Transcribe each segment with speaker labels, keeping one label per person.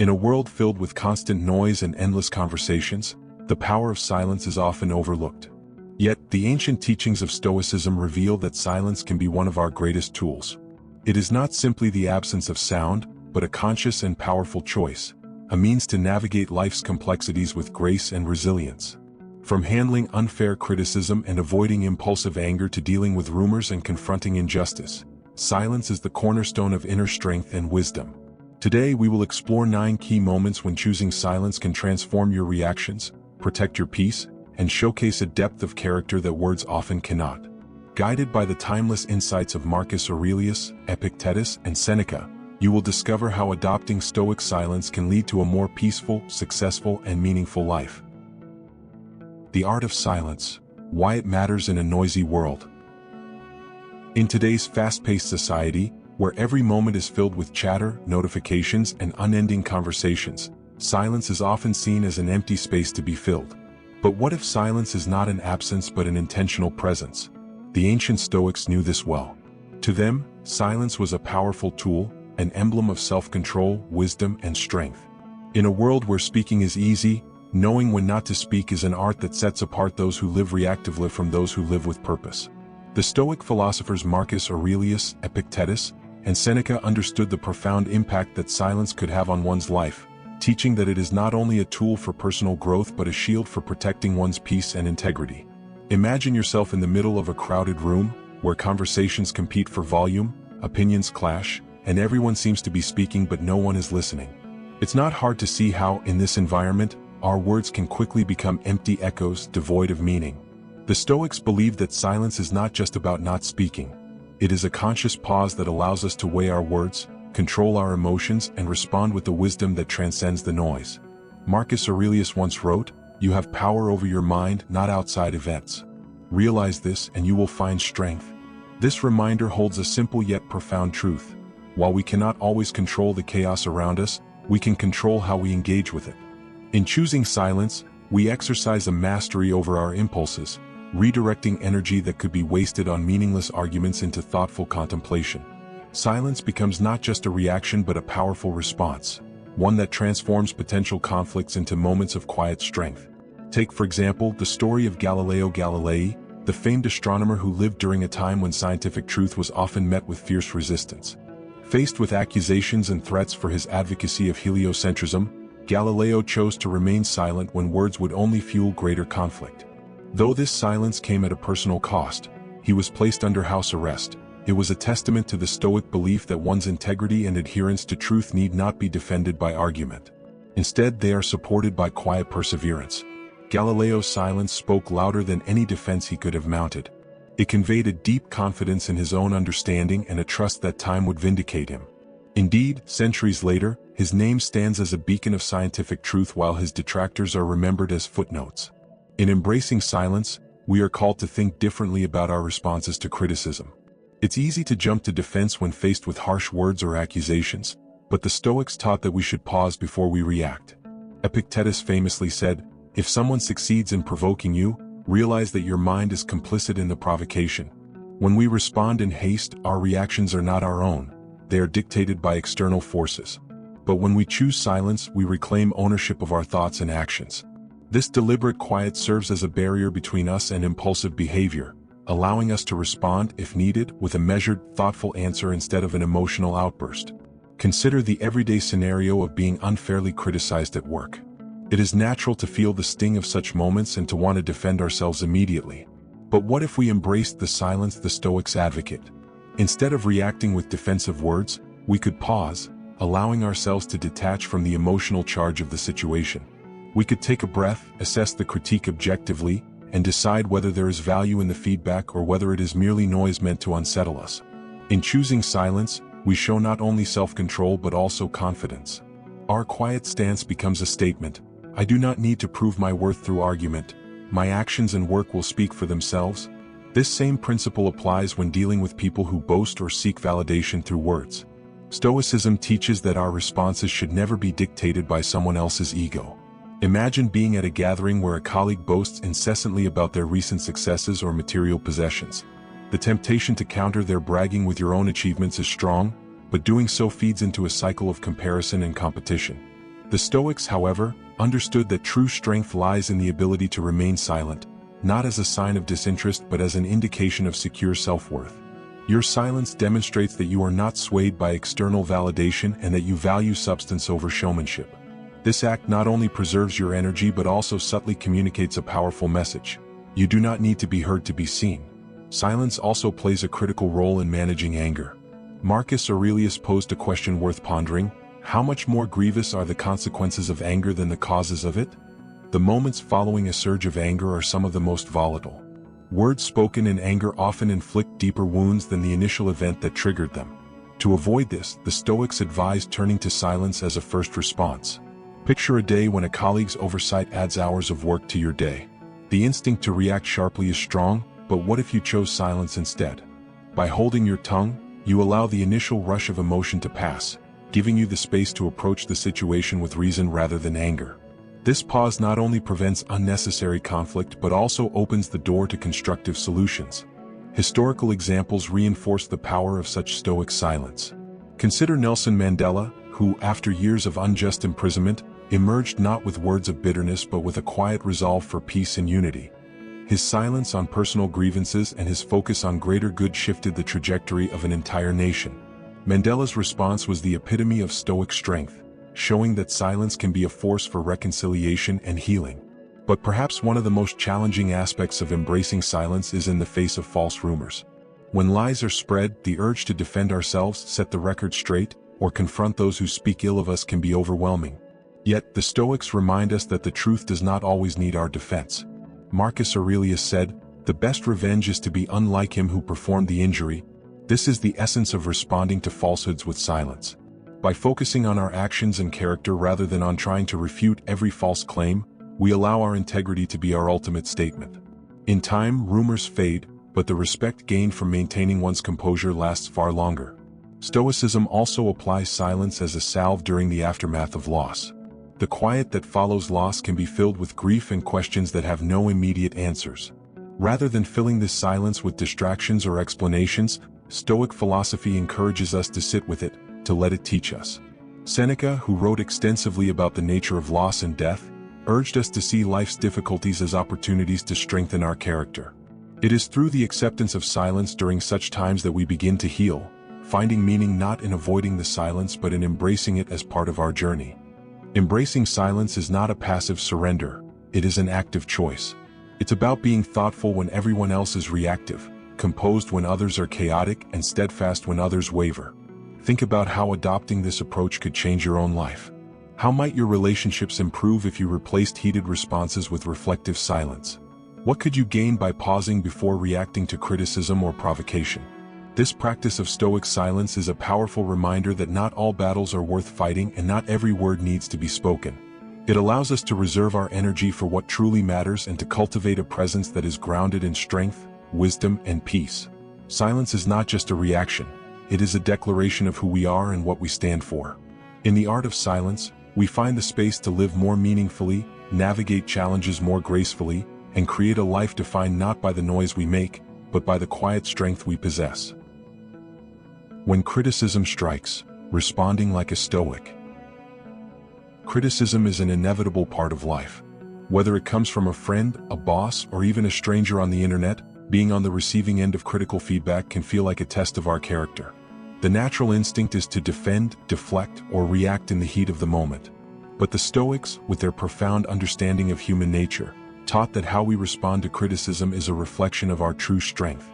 Speaker 1: In a world filled with constant noise and endless conversations, the power of silence is often overlooked. Yet, the ancient teachings of Stoicism reveal that silence can be one of our greatest tools. It is not simply the absence of sound, but a conscious and powerful choice, a means to navigate life's complexities with grace and resilience. From handling unfair criticism and avoiding impulsive anger to dealing with rumors and confronting injustice, silence is the cornerstone of inner strength and wisdom. Today we will explore 9 key moments when choosing silence can transform your reactions, protect your peace, and showcase a depth of character that words often cannot. Guided by the timeless insights of Marcus Aurelius, Epictetus, and Seneca, you will discover how adopting Stoic silence can lead to a more peaceful, successful, and meaningful life. The art of silence, why it matters in a noisy world. In today's fast-paced society, where every moment is filled with chatter, notifications, and unending conversations, silence is often seen as an empty space to be filled. But what if silence is not an absence but an intentional presence? The ancient Stoics knew this well. To them, silence was a powerful tool, an emblem of self-control, wisdom, and strength. In a world where speaking is easy, knowing when not to speak is an art that sets apart those who live reactively from those who live with purpose. The Stoic philosophers Marcus Aurelius, Epictetus, and Seneca understood the profound impact that silence could have on one's life, teaching that it is not only a tool for personal growth but a shield for protecting one's peace and integrity. Imagine yourself in the middle of a crowded room, where conversations compete for volume, opinions clash, and everyone seems to be speaking but no one is listening. It's not hard to see how, in this environment, our words can quickly become empty echoes devoid of meaning. The Stoics believed that silence is not just about not speaking. It is a conscious pause that allows us to weigh our words, control our emotions, and respond with the wisdom that transcends the noise. Marcus Aurelius once wrote, "You have power over your mind, not outside events. Realize this and you will find strength." This reminder holds a simple yet profound truth. While we cannot always control the chaos around us, we can control how we engage with it. In choosing silence, we exercise a mastery over our impulses, redirecting energy that could be wasted on meaningless arguments into thoughtful contemplation. Silence becomes not just a reaction but a powerful response, one that transforms potential conflicts into moments of quiet strength. Take, for example, the story of Galileo Galilei, the famed astronomer who lived during a time when scientific truth was often met with fierce resistance. Faced with accusations and threats for his advocacy of heliocentrism, Galileo chose to remain silent when words would only fuel greater conflict. Though this silence came at a personal cost, he was placed under house arrest. It was a testament to the Stoic belief that one's integrity and adherence to truth need not be defended by argument. Instead, they are supported by quiet perseverance. Galileo's silence spoke louder than any defense he could have mounted. It conveyed a deep confidence in his own understanding and a trust that time would vindicate him. Indeed, centuries later, his name stands as a beacon of scientific truth while his detractors are remembered as footnotes. In embracing silence, we are called to think differently about our responses to criticism. It's easy to jump to defense when faced with harsh words or accusations, but the Stoics taught that we should pause before we react. Epictetus famously said, "If someone succeeds in provoking you, realize that your mind is complicit in the provocation." When we respond in haste, our reactions are not our own. They are dictated by external forces. But when we choose silence, we reclaim ownership of our thoughts and actions. This deliberate quiet serves as a barrier between us and impulsive behavior, allowing us to respond, if needed, with a measured, thoughtful answer instead of an emotional outburst. Consider the everyday scenario of being unfairly criticized at work. It is natural to feel the sting of such moments and to want to defend ourselves immediately. But what if we embraced the silence the Stoics advocate? Instead of reacting with defensive words, we could pause, allowing ourselves to detach from the emotional charge of the situation. We could take a breath, assess the critique objectively, and decide whether there is value in the feedback or whether it is merely noise meant to unsettle us. In choosing silence, we show not only self-control but also confidence. Our quiet stance becomes a statement: I do not need to prove my worth through argument. My actions and work will speak for themselves. This same principle applies when dealing with people who boast or seek validation through words. Stoicism teaches that our responses should never be dictated by someone else's ego. Imagine being at a gathering where a colleague boasts incessantly about their recent successes or material possessions. The temptation to counter their bragging with your own achievements is strong, but doing so feeds into a cycle of comparison and competition. The Stoics, however, understood that true strength lies in the ability to remain silent, not as a sign of disinterest but as an indication of secure self-worth. Your silence demonstrates that you are not swayed by external validation and that you value substance over showmanship. This act not only preserves your energy but also subtly communicates a powerful message. You do not need to be heard to be seen. Silence also plays a critical role in managing anger. Marcus Aurelius posed a question worth pondering: how much more grievous are the consequences of anger than the causes of it? The moments following a surge of anger are some of the most volatile. Words spoken in anger often inflict deeper wounds than the initial event that triggered them. To avoid this, the Stoics advised turning to silence as a first response. Picture a day when a colleague's oversight adds hours of work to your day. The instinct to react sharply is strong, but what if you chose silence instead? By holding your tongue, you allow the initial rush of emotion to pass, giving you the space to approach the situation with reason rather than anger. This pause not only prevents unnecessary conflict but also opens the door to constructive solutions. Historical examples reinforce the power of such stoic silence. Consider Nelson Mandela, who, after years of unjust imprisonment, emerged not with words of bitterness but with a quiet resolve for peace and unity. His silence on personal grievances and his focus on greater good shifted the trajectory of an entire nation. Mandela's response was the epitome of stoic strength, showing that silence can be a force for reconciliation and healing. But perhaps one of the most challenging aspects of embracing silence is in the face of false rumors. When lies are spread, the urge to defend ourselves, set the record straight, or confront those who speak ill of us can be overwhelming. Yet, the Stoics remind us that the truth does not always need our defense. Marcus Aurelius said, "The best revenge is to be unlike him who performed the injury." This is the essence of responding to falsehoods with silence. By focusing on our actions and character rather than on trying to refute every false claim, we allow our integrity to be our ultimate statement. In time, rumors fade, but the respect gained from maintaining one's composure lasts far longer. Stoicism also applies silence as a salve during the aftermath of loss. The quiet that follows loss can be filled with grief and questions that have no immediate answers. Rather than filling this silence with distractions or explanations, Stoic philosophy encourages us to sit with it, to let it teach us. Seneca, who wrote extensively about the nature of loss and death, urged us to see life's difficulties as opportunities to strengthen our character. It is through the acceptance of silence during such times that we begin to heal, finding meaning not in avoiding the silence but in embracing it as part of our journey. Embracing silence is not a passive surrender, it is an active choice. It's about being thoughtful when everyone else is reactive, composed when others are chaotic, and steadfast when others waver. Think about how adopting this approach could change your own life. How might your relationships improve if you replaced heated responses with reflective silence? What could you gain by pausing before reacting to criticism or provocation? This practice of stoic silence is a powerful reminder that not all battles are worth fighting and not every word needs to be spoken. It allows us to reserve our energy for what truly matters and to cultivate a presence that is grounded in strength, wisdom, and peace. Silence is not just a reaction, it is a declaration of who we are and what we stand for. In the art of silence, we find the space to live more meaningfully, navigate challenges more gracefully, and create a life defined not by the noise we make, but by the quiet strength we possess. When criticism strikes, responding like a stoic. Criticism is an inevitable part of life. Whether it comes from a friend, a boss, or even a stranger on the internet, being on the receiving end of critical feedback can feel like a test of our character. The natural instinct is to defend, deflect, or react in the heat of the moment. But the Stoics, with their profound understanding of human nature, taught that how we respond to criticism is a reflection of our true strength.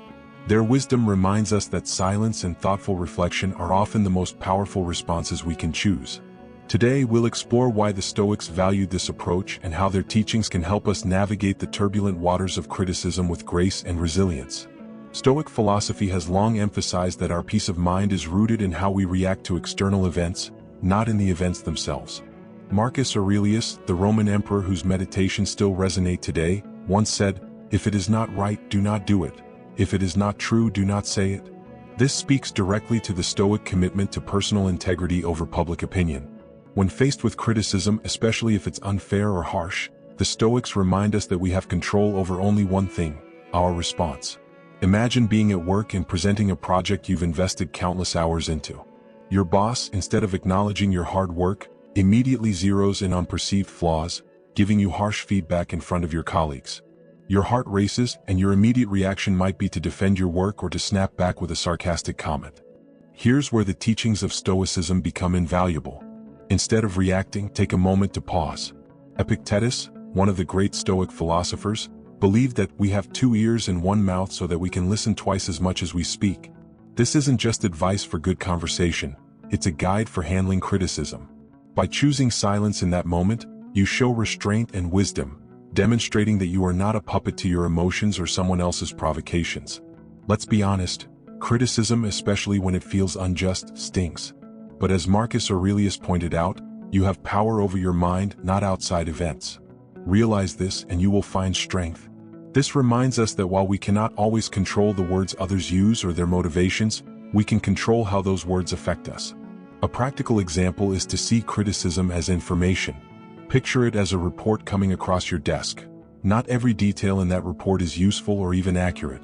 Speaker 1: Their wisdom reminds us that silence and thoughtful reflection are often the most powerful responses we can choose. Today, we'll explore why the Stoics valued this approach and how their teachings can help us navigate the turbulent waters of criticism with grace and resilience. Stoic philosophy has long emphasized that our peace of mind is rooted in how we react to external events, not in the events themselves. Marcus Aurelius, the Roman emperor whose meditations still resonate today, once said, "If it is not right, do not do it. If it is not true, do not say it." This speaks directly to the Stoic commitment to personal integrity over public opinion. When faced with criticism, especially if it's unfair or harsh, the Stoics remind us that we have control over only one thing: our response. Imagine being at work and presenting a project you've invested countless hours into. Your boss, instead of acknowledging your hard work, immediately zeroes in on perceived flaws, giving you harsh feedback in front of your colleagues. Your heart races, and your immediate reaction might be to defend your work or to snap back with a sarcastic comment. Here's where the teachings of Stoicism become invaluable. Instead of reacting, take a moment to pause. Epictetus, one of the great Stoic philosophers, believed that we have 2 ears and 1 mouth so that we can listen twice as much as we speak. This isn't just advice for good conversation, it's a guide for handling criticism. By choosing silence in that moment, you show restraint and wisdom, demonstrating that you are not a puppet to your emotions or someone else's provocations. Let's be honest, criticism, especially when it feels unjust, stings. But as Marcus Aurelius pointed out, you have power over your mind, not outside events. Realize this and you will find strength. This reminds us that while we cannot always control the words others use or their motivations, we can control how those words affect us. A practical example is to see criticism as information. Picture it as a report coming across your desk. Not every detail in that report is useful or even accurate.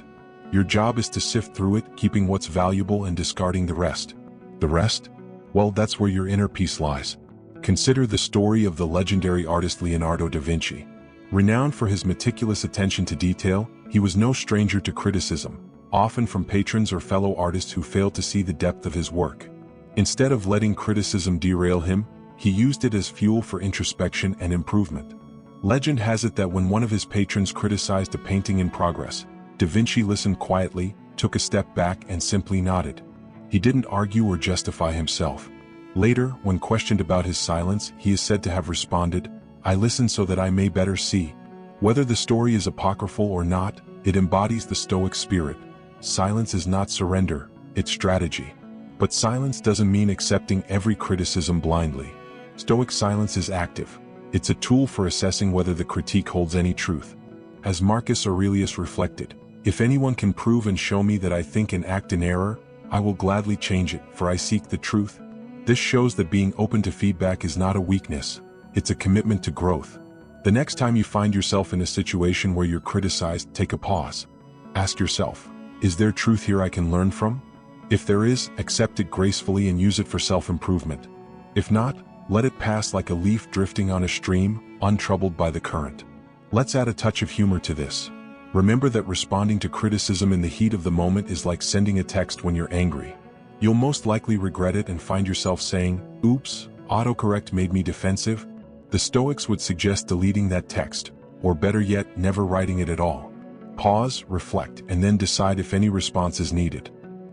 Speaker 1: Your job is to sift through it, keeping what's valuable and discarding the rest. The rest? Well, that's where your inner peace lies. Consider the story of the legendary artist Leonardo da Vinci. Renowned for his meticulous attention to detail, he was no stranger to criticism, often from patrons or fellow artists who failed to see the depth of his work. Instead of letting criticism derail him, he used it as fuel for introspection and improvement. Legend has it that when one of his patrons criticized a painting in progress, Da Vinci listened quietly, took a step back and simply nodded. He didn't argue or justify himself. Later, when questioned about his silence, he is said to have responded, "I listen so that I may better see." Whether the story is apocryphal or not, it embodies the Stoic spirit. Silence is not surrender, it's strategy. But silence doesn't mean accepting every criticism blindly. Stoic silence is active. It's a tool for assessing whether the critique holds any truth. As Marcus Aurelius reflected, "If anyone can prove and show me that I think and act in error, I will gladly change it, for I seek the truth." This shows that being open to feedback is not a weakness, it's a commitment to growth. The next time you find yourself in a situation where you're criticized, take a pause. Ask yourself, is there truth here I can learn from? If there is, accept it gracefully and use it for self-improvement. If not, let it pass like a leaf drifting on a stream, untroubled by the current. Let's add a touch of humor to this. Remember that responding to criticism in the heat of the moment is like sending a text when you're angry. You'll most likely regret it and find yourself saying, "Oops, autocorrect made me defensive." The Stoics would suggest deleting that text, or better yet, never writing it at all. Pause, reflect, and then decide if any response is needed.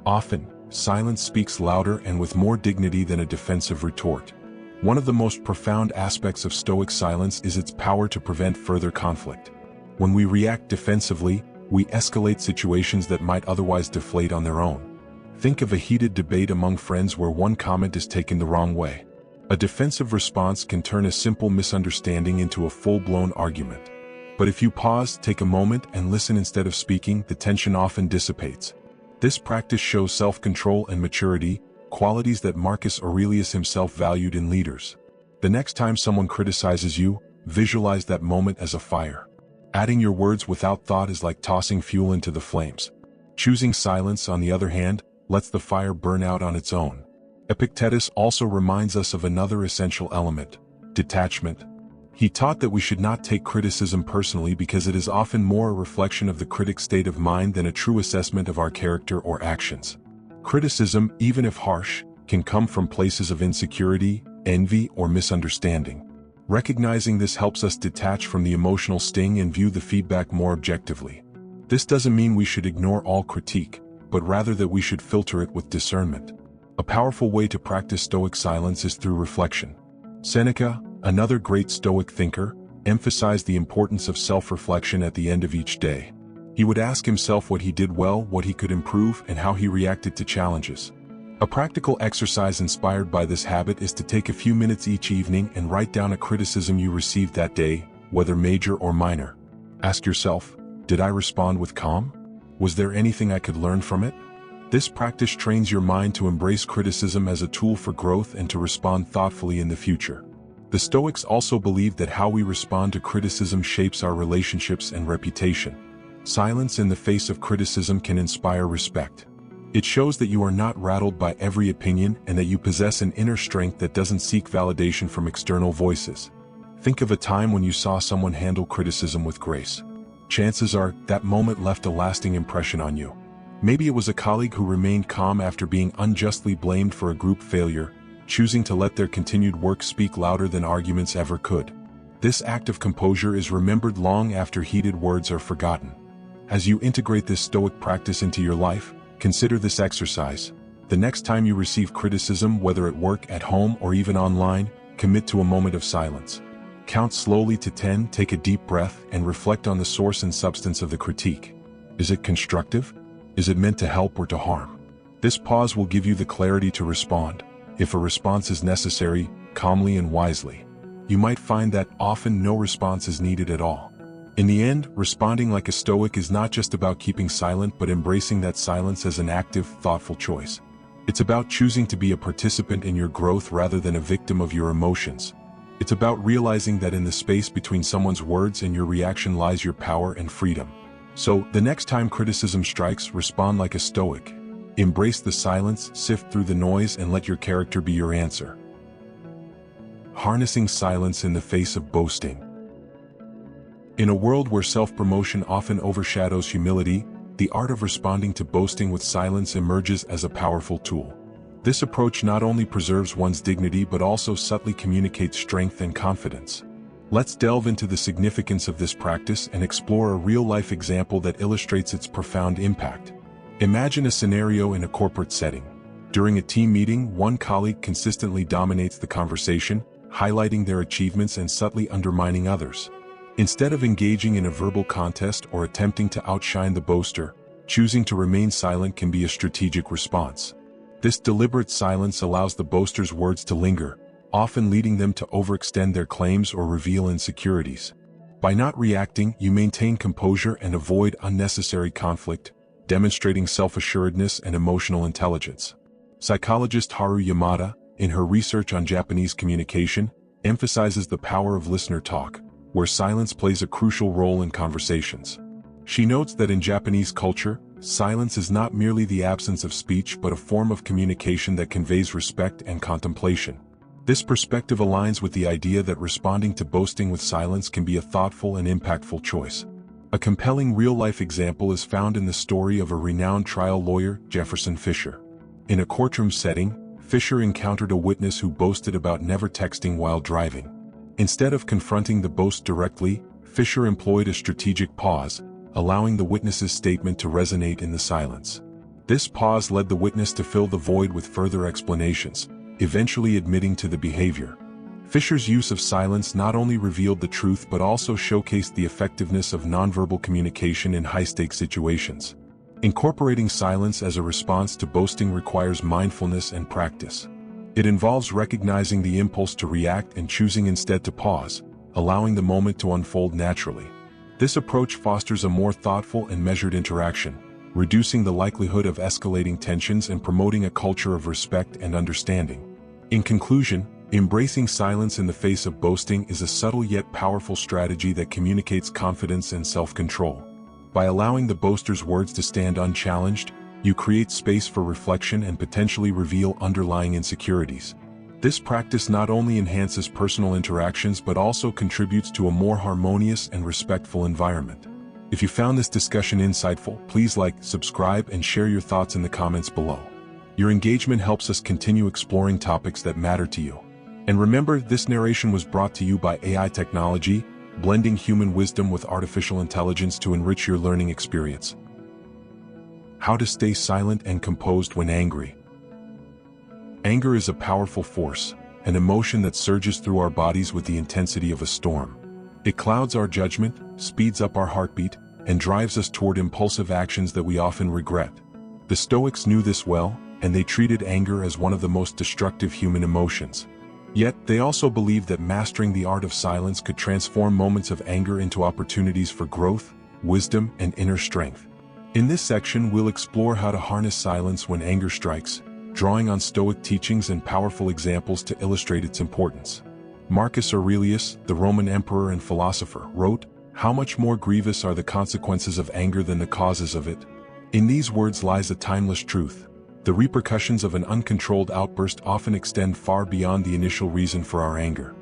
Speaker 1: Often, silence speaks louder and with more dignity than a defensive retort. One of the most profound aspects of Stoic silence is its power to prevent further conflict. When we react defensively, we escalate situations that might otherwise deflate on their own. Think of a heated debate among friends where one comment is taken the wrong way. A defensive response can turn a simple misunderstanding into a full-blown argument. But if you pause, take a moment, and listen instead of speaking, the tension often dissipates. This practice shows self-control and maturity, qualities that Marcus Aurelius himself valued in leaders. The next time someone criticizes you, visualize that moment as a fire. Adding your words without thought is like tossing fuel into the flames. Choosing silence, on the other hand, lets the fire burn out on its own. Epictetus also reminds us of another essential element: detachment. He taught that we should not take criticism personally because it is often more a reflection of the critic's state of mind than a true assessment of our character or actions. Criticism, even if harsh, can come from places of insecurity, envy, or misunderstanding. Recognizing this helps us detach from the emotional sting and view the feedback more objectively. This doesn't mean we should ignore all critique, but rather that we should filter it with discernment. A powerful way to practice Stoic silence is through reflection. Seneca, another great Stoic thinker, emphasized the importance of self-reflection at the end of each day. He would ask himself what he did well, what he could improve, and how he reacted to challenges. A practical exercise inspired by this habit is to take a few minutes each evening and write down a criticism you received that day, whether major or minor. Ask yourself, did I respond with calm? Was there anything I could learn from it? This practice trains your mind to embrace criticism as a tool for growth and to respond thoughtfully in the future. The Stoics also believed that how we respond to criticism shapes our relationships and reputation. Silence in the face of criticism can inspire respect. It shows that you are not rattled by every opinion and that you possess an inner strength that doesn't seek validation from external voices. Think of a time when you saw someone handle criticism with grace. Chances are that moment left a lasting impression on you. Maybe it was a colleague who remained calm after being unjustly blamed for a group failure, choosing to let their continued work speak louder than arguments ever could. This act of composure is remembered long after heated words are forgotten. As you integrate this Stoic practice into your life, consider this exercise. The next time you receive criticism, whether at work, at home, or even online, commit to a moment of silence. Count slowly to 10, take a deep breath, and reflect on the source and substance of the critique. Is it constructive? Is it meant to help or to harm? This pause will give you the clarity to respond. If a response is necessary, calmly and wisely. You might find that often no response is needed at all. In the end, responding like a Stoic is not just about keeping silent but embracing that silence as an active, thoughtful choice. It's about choosing to be a participant in your growth rather than a victim of your emotions. It's about realizing that in the space between someone's words and your reaction lies your power and freedom. So, the next time criticism strikes, respond like a Stoic. Embrace the silence, sift through the noise, and let your character be your answer. Harnessing silence in the face of boasting. In a world where self-promotion often overshadows humility, the art of responding to boasting with silence emerges as a powerful tool. This approach not only preserves one's dignity but also subtly communicates strength and confidence. Let's delve into the significance of this practice and explore a real-life example that illustrates its profound impact. Imagine a scenario in a corporate setting. During a team meeting, one colleague consistently dominates the conversation, highlighting their achievements and subtly undermining others. Instead of engaging in a verbal contest or attempting to outshine the boaster, choosing to remain silent can be a strategic response. This deliberate silence allows the boaster's words to linger, often leading them to overextend their claims or reveal insecurities. By not reacting, you maintain composure and avoid unnecessary conflict, demonstrating self-assuredness and emotional intelligence. Psychologist Haru Yamada, in her research on Japanese communication, emphasizes the power of listener talk, where silence plays a crucial role in conversations. She notes that in Japanese culture, silence is not merely the absence of speech but a form of communication that conveys respect and contemplation. This perspective aligns with the idea that responding to boasting with silence can be a thoughtful and impactful choice. A compelling real-life example is found in the story of a renowned trial lawyer, Jefferson Fisher. In a courtroom setting, Fisher encountered a witness who boasted about never texting while driving. Instead of confronting the boast directly, Fisher employed a strategic pause, allowing the witness's statement to resonate in the silence. This pause led the witness to fill the void with further explanations, eventually admitting to the behavior. Fisher's use of silence not only revealed the truth but also showcased the effectiveness of nonverbal communication in high-stakes situations. Incorporating silence as a response to boasting requires mindfulness and practice. It involves recognizing the impulse to react and choosing instead to pause, allowing the moment to unfold naturally. This approach fosters a more thoughtful and measured interaction, reducing the likelihood of escalating tensions and promoting a culture of respect and understanding. In conclusion, embracing silence in the face of boasting is a subtle yet powerful strategy that communicates confidence and self-control. By allowing the boaster's words to stand unchallenged, you create space for reflection and potentially reveal underlying insecurities. This practice not only enhances personal interactions but also contributes to a more harmonious and respectful environment. If you found this discussion insightful, please like, subscribe, and share your thoughts in the comments below. Your engagement helps us continue exploring topics that matter to you. And remember, this narration was brought to you by AI technology, blending human wisdom with artificial intelligence to enrich your learning experience. How to stay silent and composed when angry. Anger is a powerful force, an emotion that surges through our bodies with the intensity of a storm. It clouds our judgment, speeds up our heartbeat, and drives us toward impulsive actions that we often regret. The Stoics knew this well, and they treated anger as one of the most destructive human emotions. Yet, they also believed that mastering the art of silence could transform moments of anger into opportunities for growth, wisdom, and inner strength. In this section, we'll explore how to harness silence when anger strikes, drawing on Stoic teachings and powerful examples to illustrate its importance. Marcus Aurelius, the Roman emperor and philosopher, wrote, "How much more grievous are the consequences of anger than the causes of it?" In these words lies a timeless truth. The repercussions of an uncontrolled outburst often extend far beyond the initial reason for our anger.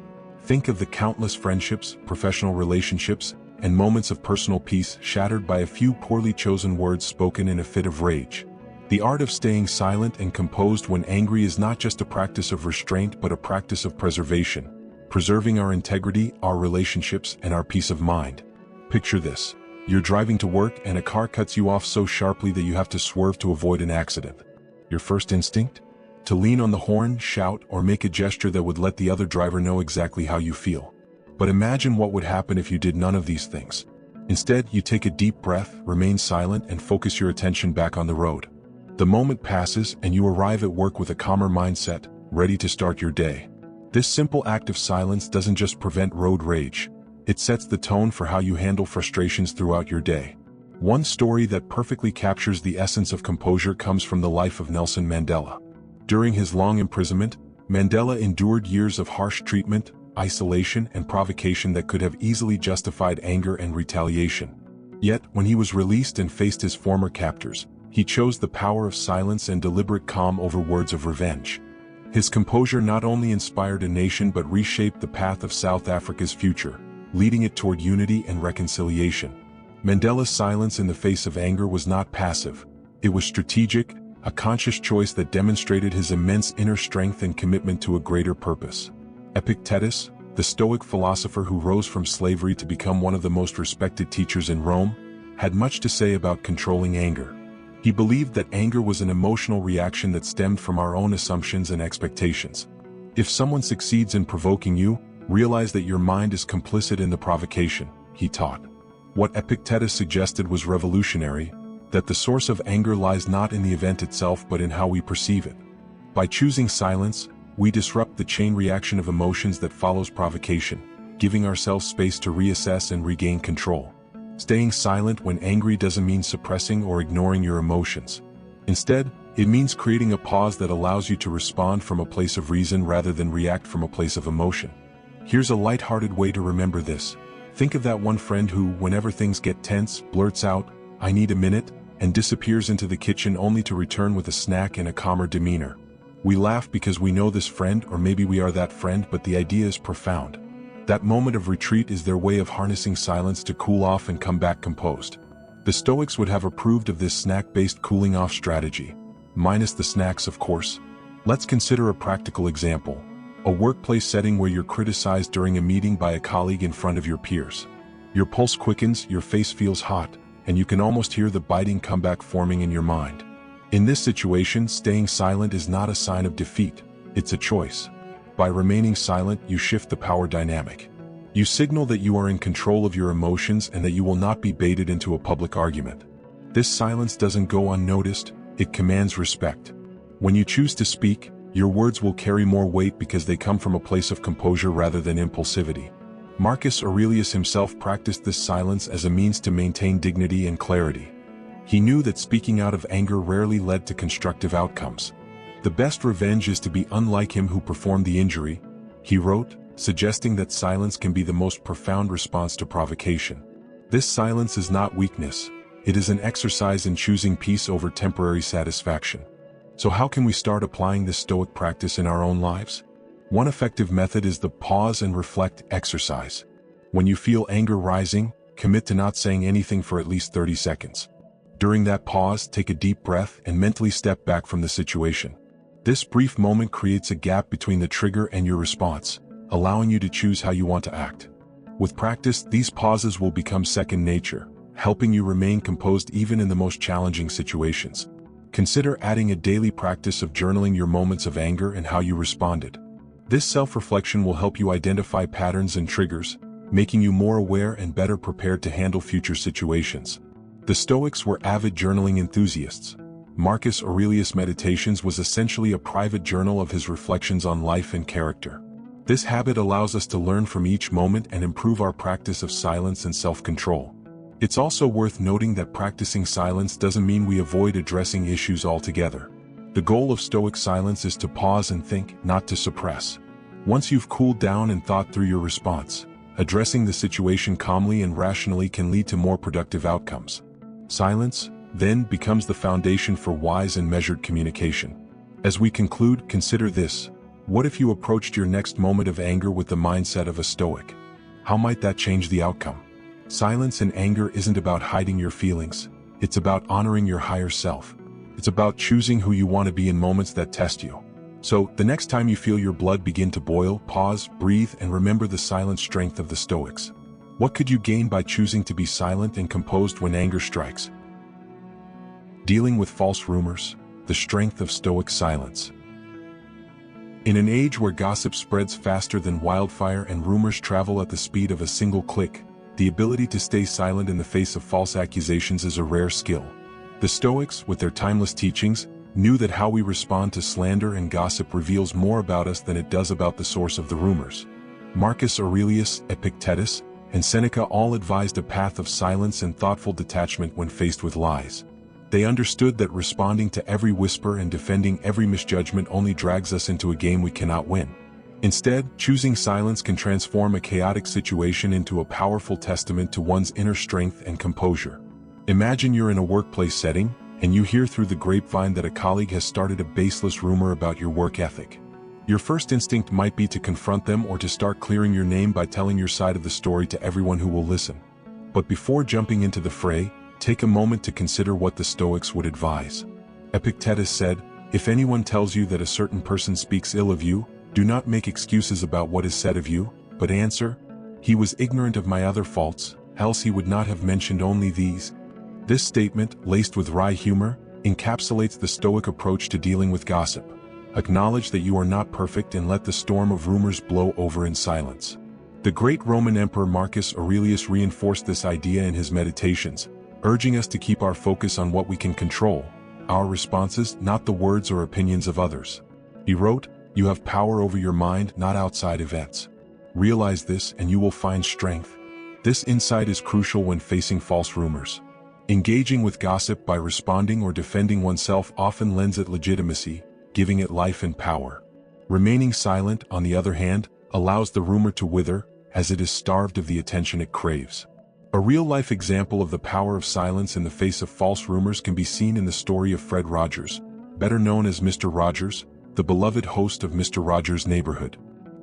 Speaker 1: Think of the countless friendships, professional relationships, and moments of personal peace shattered by a few poorly chosen words spoken in a fit of rage. The art of staying silent and composed when angry is not just a practice of restraint but a practice of preservation, preserving our integrity, our relationships, and our peace of mind. Picture this. You're driving to work and a car cuts you off so sharply that you have to swerve to avoid an accident. Your first instinct? To lean on the horn, shout, or make a gesture that would let the other driver know exactly how you feel. But imagine what would happen if you did none of these things. Instead, you take a deep breath, remain silent, and focus your attention back on the road. The moment passes and you arrive at work with a calmer mindset, ready to start your day. This simple act of silence doesn't just prevent road rage. It sets the tone for how you handle frustrations throughout your day. One story that perfectly captures the essence of composure comes from the life of Nelson Mandela. During his long imprisonment, Mandela endured years of harsh treatment, isolation, and provocation that could have easily justified anger and retaliation. Yet, when he was released and faced his former captors, he chose the power of silence and deliberate calm over words of revenge. His composure not only inspired a nation but reshaped the path of South Africa's future, leading it toward unity and reconciliation. Mandela's silence in the face of anger was not passive. It was strategic, a conscious choice that demonstrated his immense inner strength and commitment to a greater purpose. Epictetus, the Stoic philosopher who rose from slavery to become one of the most respected teachers in Rome, had much to say about controlling anger. He believed that anger was an emotional reaction that stemmed from our own assumptions and expectations. If someone succeeds in provoking you, realize that your mind is complicit in the provocation, he taught. What Epictetus suggested was revolutionary, that the source of anger lies not in the event itself but in how we perceive it. By choosing silence, we disrupt the chain reaction of emotions that follows provocation, giving ourselves space to reassess and regain control. Staying silent when angry doesn't mean suppressing or ignoring your emotions. Instead, it means creating a pause that allows you to respond from a place of reason rather than react from a place of emotion. Here's a lighthearted way to remember this. Think of that one friend who, whenever things get tense, blurts out, "I need a minute," and disappears into the kitchen only to return with a snack and a calmer demeanor. We laugh because we know this friend, or maybe we are that friend, but the idea is profound. That moment of retreat is their way of harnessing silence to cool off and come back composed. The Stoics would have approved of this snack-based cooling-off strategy. Minus the snacks, of course. Let's consider a practical example. A workplace setting where you're criticized during a meeting by a colleague in front of your peers. Your pulse quickens, your face feels hot, and you can almost hear the biting comeback forming in your mind. In this situation, staying silent is not a sign of defeat, it's a choice. By remaining silent, you shift the power dynamic. You signal that you are in control of your emotions and that you will not be baited into a public argument. This silence doesn't go unnoticed, it commands respect. When you choose to speak, your words will carry more weight because they come from a place of composure rather than impulsivity. Marcus Aurelius himself practiced this silence as a means to maintain dignity and clarity. He knew that speaking out of anger rarely led to constructive outcomes. The best revenge is to be unlike him who performed the injury, he wrote, suggesting that silence can be the most profound response to provocation. This silence is not weakness, it is an exercise in choosing peace over temporary satisfaction. So how can we start applying this Stoic practice in our own lives? One effective method is the pause and reflect exercise. When you feel anger rising, commit to not saying anything for at least 30 seconds. During that pause, take a deep breath and mentally step back from the situation. This brief moment creates a gap between the trigger and your response, allowing you to choose how you want to act. With practice, these pauses will become second nature, helping you remain composed even in the most challenging situations. Consider adding a daily practice of journaling your moments of anger and how you responded. This self-reflection will help you identify patterns and triggers, making you more aware and better prepared to handle future situations. The Stoics were avid journaling enthusiasts. Marcus Aurelius' Meditations was essentially a private journal of his reflections on life and character. This habit allows us to learn from each moment and improve our practice of silence and self-control. It's also worth noting that practicing silence doesn't mean we avoid addressing issues altogether. The goal of Stoic silence is to pause and think, not to suppress. Once you've cooled down and thought through your response, addressing the situation calmly and rationally can lead to more productive outcomes. Silence, then becomes the foundation for wise and measured communication. As we conclude, consider this. What if you approached your next moment of anger with the mindset of a Stoic? How might that change the outcome? Silence in anger isn't about hiding your feelings. It's about honoring your higher self. It's about choosing who you want to be in moments that test you. So, the next time you feel your blood begin to boil, pause, breathe, and remember the silent strength of the Stoics. What could you gain by choosing to be silent and composed when anger strikes? Dealing with false rumors, the strength of Stoic silence. In an age where gossip spreads faster than wildfire and rumors travel at the speed of a single click, the ability to stay silent in the face of false accusations is a rare skill. The Stoics, with their timeless teachings, knew that how we respond to slander and gossip reveals more about us than it does about the source of the rumors. Marcus Aurelius, Epictetus, and Seneca all advised a path of silence and thoughtful detachment when faced with lies. They understood that responding to every whisper and defending every misjudgment only drags us into a game we cannot win. Instead, choosing silence can transform a chaotic situation into a powerful testament to one's inner strength and composure. Imagine you're in a workplace setting, and you hear through the grapevine that a colleague has started a baseless rumor about your work ethic. Your first instinct might be to confront them or to start clearing your name by telling your side of the story to everyone who will listen. But before jumping into the fray, take a moment to consider what the Stoics would advise. Epictetus said, "If anyone tells you that a certain person speaks ill of you, do not make excuses about what is said of you, but answer, 'He was ignorant of my other faults, else he would not have mentioned only these.'" This statement, laced with wry humor, encapsulates the Stoic approach to dealing with gossip. Acknowledge that you are not perfect and let the storm of rumors blow over in silence. The great Roman Emperor Marcus Aurelius reinforced this idea in his Meditations, urging us to keep our focus on what we can control, our responses, not the words or opinions of others. He wrote, "You have power over your mind, not outside events. Realize this and you will find strength." This insight is crucial when facing false rumors. Engaging with gossip by responding or defending oneself often lends it legitimacy, giving it life and power. Remaining silent, on the other hand, allows the rumor to wither, as it is starved of the attention it craves. A real-life example of the power of silence in the face of false rumors can be seen in the story of Fred Rogers, better known as Mr. Rogers, the beloved host of Mr. Rogers' Neighborhood.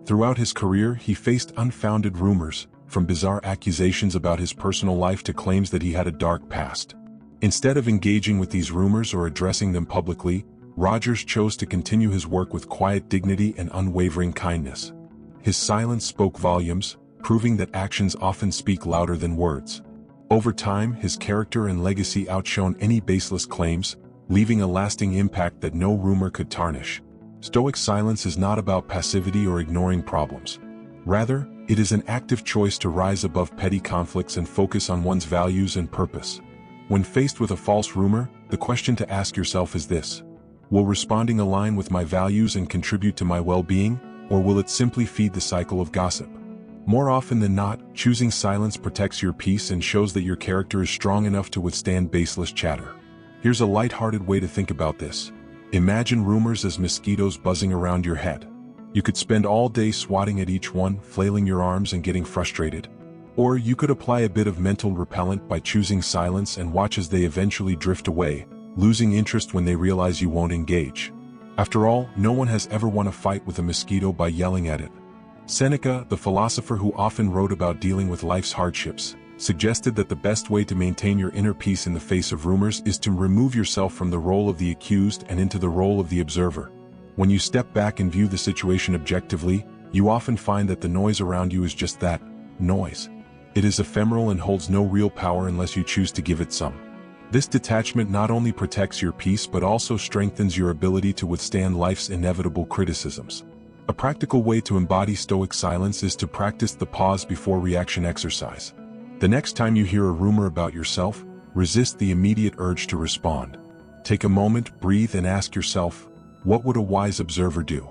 Speaker 1: Throughout his career, he faced unfounded rumors, from bizarre accusations about his personal life to claims that he had a dark past. Instead of engaging with these rumors or addressing them publicly, Rogers chose to continue his work with quiet dignity and unwavering kindness. His silence spoke volumes, proving that actions often speak louder than words. Over time, his character and legacy outshone any baseless claims, leaving a lasting impact that no rumor could tarnish. Stoic silence is not about passivity or ignoring problems. Rather, it is an active choice to rise above petty conflicts and focus on one's values and purpose. When faced with a false rumor, the question to ask yourself is this: will responding align with my values and contribute to my well-being, or will it simply feed the cycle of gossip? More often than not, choosing silence protects your peace and shows that your character is strong enough to withstand baseless chatter. Here's a light-hearted way to think about this. Imagine rumors as mosquitoes buzzing around your head. You could spend all day swatting at each one, flailing your arms and getting frustrated. Or you could apply a bit of mental repellent by choosing silence and watch as they eventually drift away, losing interest when they realize you won't engage. After all, no one has ever won a fight with a mosquito by yelling at it. Seneca, the philosopher who often wrote about dealing with life's hardships, suggested that the best way to maintain your inner peace in the face of rumors is to remove yourself from the role of the accused and into the role of the observer. When you step back and view the situation objectively, you often find that the noise around you is just that, noise. It is ephemeral and holds no real power unless you choose to give it some. This detachment not only protects your peace but also strengthens your ability to withstand life's inevitable criticisms. A practical way to embody Stoic silence is to practice the pause before reaction exercise. The next time you hear a rumor about yourself, resist the immediate urge to respond. Take a moment, breathe, and ask yourself, what would a wise observer do?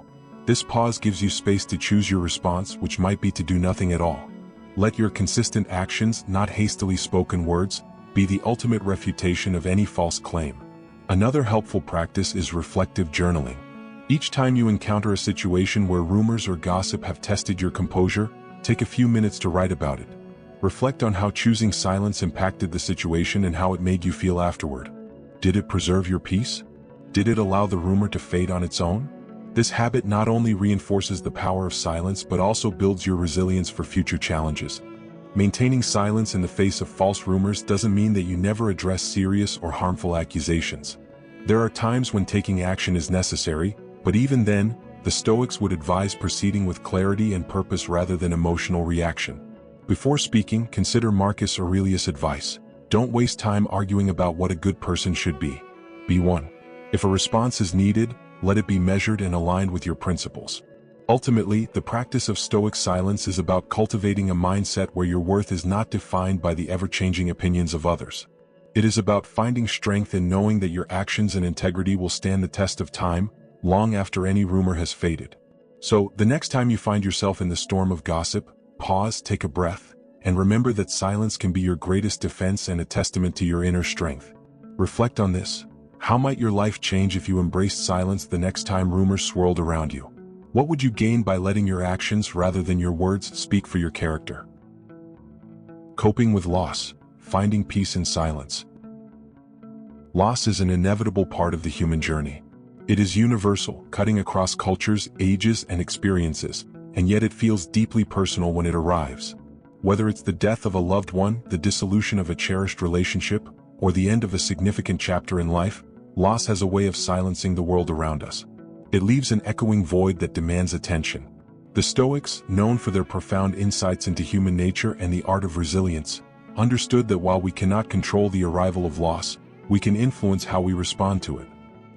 Speaker 1: This pause gives you space to choose your response, which might be to do nothing at all. Let your consistent actions, not hastily spoken words, be the ultimate refutation of any false claim. Another helpful practice is reflective journaling. Each time you encounter a situation where rumors or gossip have tested your composure, take a few minutes to write about it. Reflect on how choosing silence impacted the situation and how it made you feel afterward. Did it preserve your peace? Did it allow the rumor to fade on its own? This habit not only reinforces the power of silence but also builds your resilience for future challenges. Maintaining silence in the face of false rumors doesn't mean that you never address serious or harmful accusations. There are times when taking action is necessary, but even then, the Stoics would advise proceeding with clarity and purpose rather than emotional reaction. Before speaking, consider Marcus Aurelius' advice. Don't waste time arguing about what a good person should be. Be one. If a response is needed, let it be measured and aligned with your principles. Ultimately, the practice of Stoic silence is about cultivating a mindset where your worth is not defined by the ever-changing opinions of others. It is about finding strength in knowing that your actions and integrity will stand the test of time, long after any rumor has faded. So, the next time you find yourself in the storm of gossip, pause, take a breath, and remember that silence can be your greatest defense and a testament to your inner strength. Reflect on this. How might your life change if you embraced silence the next time rumors swirled around you? What would you gain by letting your actions rather than your words speak for your character? Coping with loss. Finding peace in silence. Loss is an inevitable part of the human journey. It is universal, cutting across cultures, ages, and experiences, and yet it feels deeply personal when it arrives. Whether it's the death of a loved one, the dissolution of a cherished relationship, or the end of a significant chapter in life, loss has a way of silencing the world around us. It leaves an echoing void that demands attention. The Stoics, known for their profound insights into human nature and the art of resilience, understood that while we cannot control the arrival of loss, we can influence how we respond to it.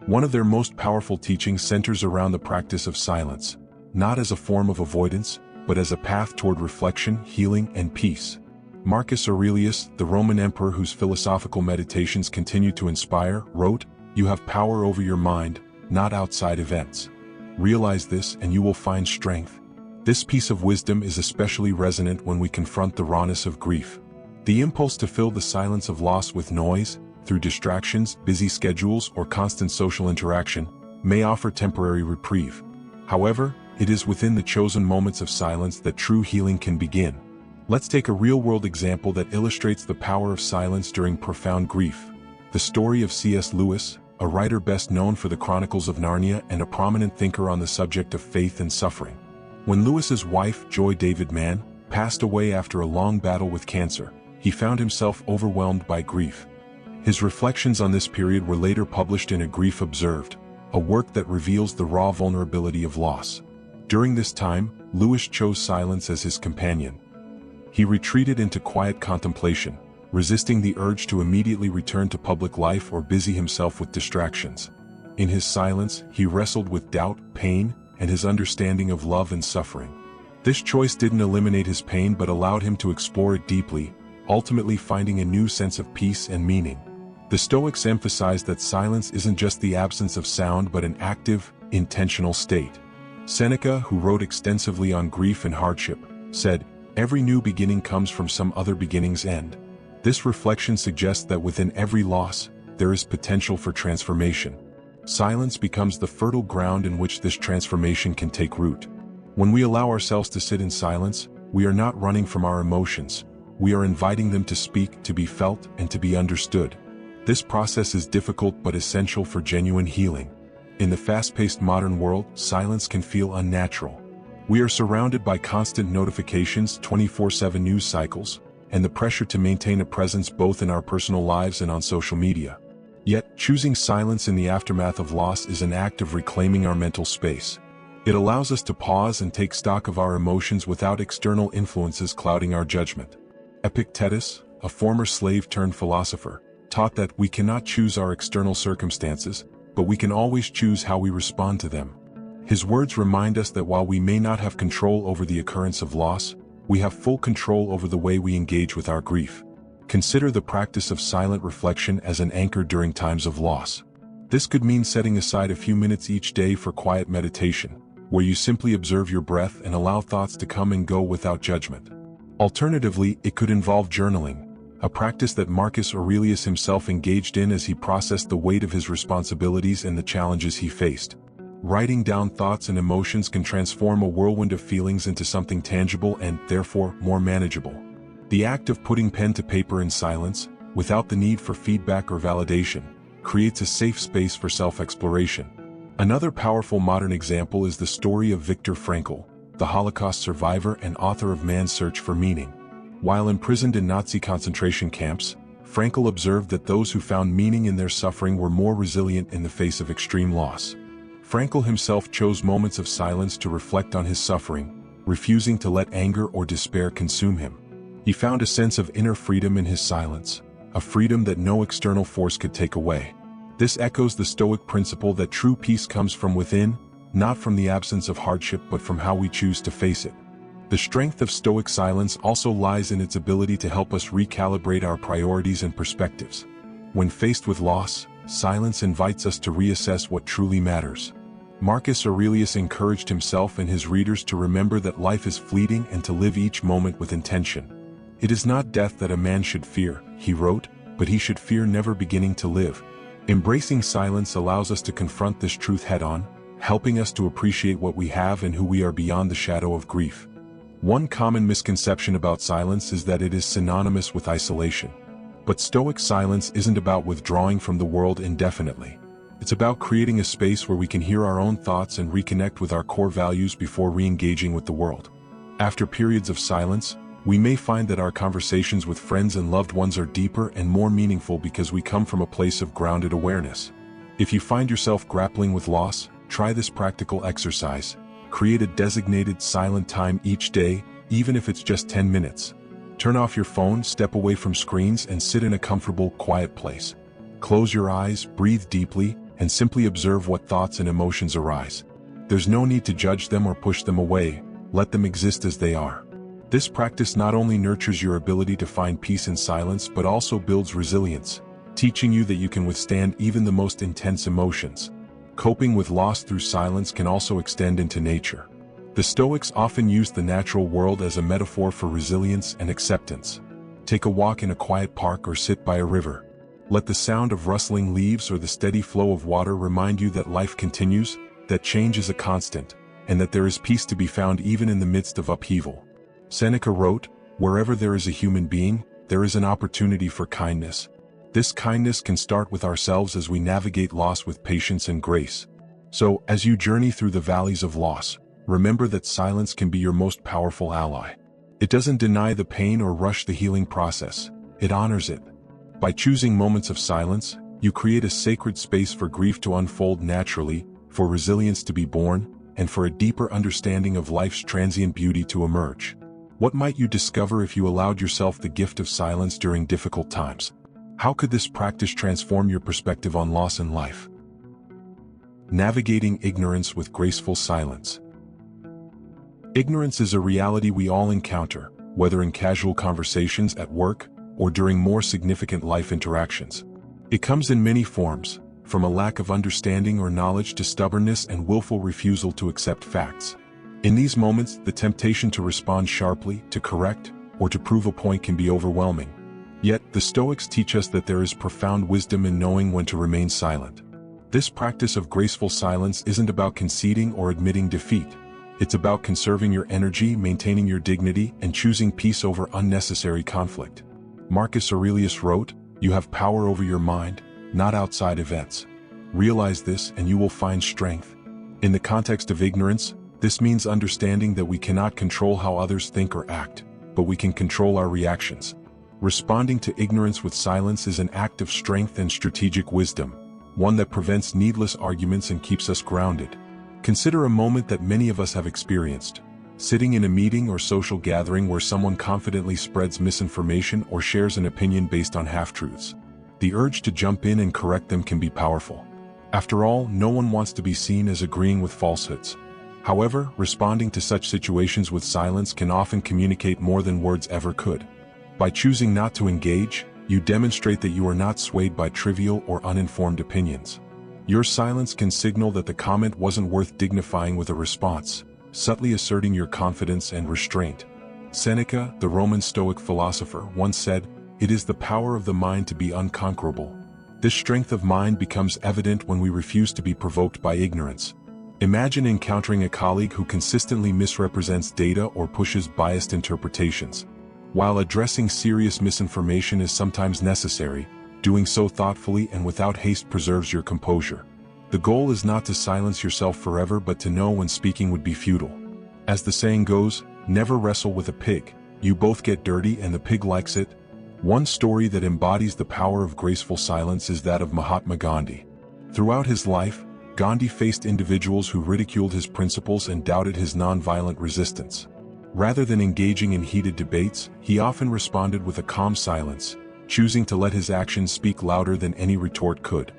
Speaker 1: One of their most powerful teachings centers around the practice of silence, not as a form of avoidance, but as a path toward reflection, healing, and peace. Marcus Aurelius, the Roman emperor whose philosophical meditations continue to inspire, wrote, "You have power over your mind, not outside events. Realize this and you will find strength." This piece of wisdom is especially resonant when we confront the rawness of grief. The impulse to fill the silence of loss with noise, through distractions, busy schedules, or constant social interaction, may offer temporary reprieve. However, it is within the chosen moments of silence that true healing can begin. Let's take a real-world example that illustrates the power of silence during profound grief. The story of C.S. Lewis, a writer best known for the Chronicles of Narnia and a prominent thinker on the subject of faith and suffering. When Lewis's wife, Joy David Mann, passed away after a long battle with cancer, he found himself overwhelmed by grief. His reflections on this period were later published in A Grief Observed, a work that reveals the raw vulnerability of loss. During this time, Lewis chose silence as his companion. He retreated into quiet contemplation, resisting the urge to immediately return to public life or busy himself with distractions. In his silence, he wrestled with doubt, pain, and his understanding of love and suffering. This choice didn't eliminate his pain but allowed him to explore it deeply, ultimately finding a new sense of peace and meaning. The Stoics emphasized that silence isn't just the absence of sound but an active, intentional state. Seneca, who wrote extensively on grief and hardship, said, "Every new beginning comes from some other beginning's end." This reflection suggests that within every loss, there is potential for transformation. Silence becomes the fertile ground in which this transformation can take root. When we allow ourselves to sit in silence, we are not running from our emotions. We are inviting them to speak, to be felt, and to be understood. This process is difficult but essential for genuine healing. In the fast-paced modern world, silence can feel unnatural. We are surrounded by constant notifications, 24/7 news cycles, and the pressure to maintain a presence both in our personal lives and on social media. Yet, choosing silence in the aftermath of loss is an act of reclaiming our mental space. It allows us to pause and take stock of our emotions without external influences clouding our judgment. Epictetus, a former slave-turned-philosopher, taught that we cannot choose our external circumstances, but we can always choose how we respond to them. His words remind us that while we may not have control over the occurrence of loss, we have full control over the way we engage with our grief. Consider the practice of silent reflection as an anchor during times of loss. This could mean setting aside a few minutes each day for quiet meditation, where you simply observe your breath and allow thoughts to come and go without judgment. Alternatively, it could involve journaling, a practice that Marcus Aurelius himself engaged in as he processed the weight of his responsibilities and the challenges he faced. Writing down thoughts and emotions can transform a whirlwind of feelings into something tangible and, therefore, more manageable. The act of putting pen to paper in silence, without the need for feedback or validation, creates a safe space for self-exploration. Another powerful modern example is the story of Viktor Frankl, the Holocaust survivor and author of Man's Search for Meaning. While imprisoned in Nazi concentration camps, Frankl observed that those who found meaning in their suffering were more resilient in the face of extreme loss. Frankl himself chose moments of silence to reflect on his suffering, refusing to let anger or despair consume him. He found a sense of inner freedom in his silence, a freedom that no external force could take away. This echoes the Stoic principle that true peace comes from within, not from the absence of hardship but from how we choose to face it. The strength of Stoic silence also lies in its ability to help us recalibrate our priorities and perspectives. When faced with loss, silence invites us to reassess what truly matters. Marcus Aurelius encouraged himself and his readers to remember that life is fleeting and to live each moment with intention. "It is not death that a man should fear," he wrote, "but he should fear never beginning to live." Embracing silence allows us to confront this truth head-on, helping us to appreciate what we have and who we are beyond the shadow of grief. One common misconception about silence is that it is synonymous with isolation. But Stoic silence isn't about withdrawing from the world indefinitely. It's about creating a space where we can hear our own thoughts and reconnect with our core values before re-engaging with the world. After periods of silence, we may find that our conversations with friends and loved ones are deeper and more meaningful because we come from a place of grounded awareness. If you find yourself grappling with loss, try this practical exercise. Create a designated silent time each day, even if it's just 10 minutes. Turn off your phone, step away from screens, and sit in a comfortable, quiet place. Close your eyes, breathe deeply, and simply observe what thoughts and emotions arise. There's no need to judge them or push them away, let them exist as they are. This practice not only nurtures your ability to find peace in silence but also builds resilience, teaching you that you can withstand even the most intense emotions. Coping with loss through silence can also extend into nature. The Stoics often used the natural world as a metaphor for resilience and acceptance. Take a walk in a quiet park or sit by a river. Let the sound of rustling leaves or the steady flow of water remind you that life continues, that change is a constant, and that there is peace to be found even in the midst of upheaval. Seneca wrote, "Wherever there is a human being, there is an opportunity for kindness." This kindness can start with ourselves as we navigate loss with patience and grace. So, as you journey through the valleys of loss, remember that silence can be your most powerful ally. It doesn't deny the pain or rush the healing process, it honors it. By choosing moments of silence, you create a sacred space for grief to unfold naturally, for resilience to be born, and for a deeper understanding of life's transient beauty to emerge. What might you discover if you allowed yourself the gift of silence during difficult times? How could this practice transform your perspective on loss in life? Navigating ignorance with graceful silence. Ignorance is a reality we all encounter, whether in casual conversations at work or during more significant life interactions. It comes in many forms, from a lack of understanding or knowledge to stubbornness and willful refusal to accept facts. In these moments, the temptation to respond sharply, to correct, or to prove a point can be overwhelming. Yet, the Stoics teach us that there is profound wisdom in knowing when to remain silent. This practice of graceful silence isn't about conceding or admitting defeat. It's about conserving your energy, maintaining your dignity, and choosing peace over unnecessary conflict. Marcus Aurelius wrote, "You have power over your mind, not outside events. Realize this and you will find strength." In the context of ignorance, this means understanding that we cannot control how others think or act, but we can control our reactions. Responding to ignorance with silence is an act of strength and strategic wisdom, one that prevents needless arguments and keeps us grounded. Consider a moment that many of us have experienced. Sitting in a meeting or social gathering where someone confidently spreads misinformation or shares an opinion based on half-truths. The urge to jump in and correct them can be powerful. After all, no one wants to be seen as agreeing with falsehoods. However, responding to such situations with silence can often communicate more than words ever could. By choosing not to engage, you demonstrate that you are not swayed by trivial or uninformed opinions. Your silence can signal that the comment wasn't worth dignifying with a response, subtly asserting your confidence and restraint. Seneca, the Roman Stoic philosopher, once said, "It is the power of the mind to be unconquerable." This strength of mind becomes evident when we refuse to be provoked by ignorance. Imagine encountering a colleague who consistently misrepresents data or pushes biased interpretations. While addressing serious misinformation is sometimes necessary, Doing so thoughtfully and without haste preserves your composure. The goal is not to silence yourself forever but to know when speaking would be futile. As the saying goes, never wrestle with a pig. You both get dirty and the pig likes it. One story that embodies the power of graceful silence is that of Mahatma Gandhi. Throughout his life, Gandhi faced individuals who ridiculed his principles and doubted his nonviolent resistance. Rather than engaging in heated debates, he often responded with a calm silence, choosing to let his actions speak louder than any retort could.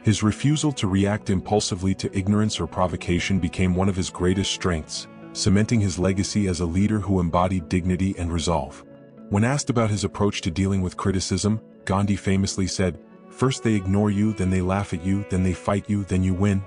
Speaker 1: His refusal to react impulsively to ignorance or provocation became one of his greatest strengths, cementing his legacy as a leader who embodied dignity and resolve. When asked about his approach to dealing with criticism, Gandhi famously said, "First they ignore you, then they laugh at you, then they fight you, then you win."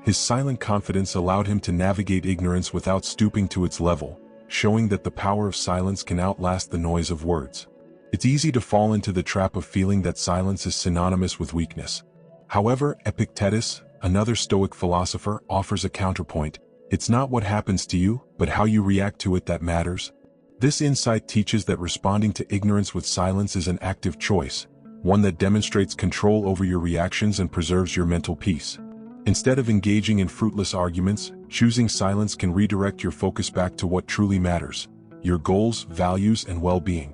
Speaker 1: His silent confidence allowed him to navigate ignorance without stooping to its level, showing that the power of silence can outlast the noise of words. It's easy to fall into the trap of feeling that silence is synonymous with weakness. However, Epictetus, another Stoic philosopher, offers a counterpoint. It's not what happens to you, but how you react to it that matters. This insight teaches that responding to ignorance with silence is an active choice, one that demonstrates control over your reactions and preserves your mental peace. Instead of engaging in fruitless arguments, choosing silence can redirect your focus back to what truly matters: your goals, values, and well-being.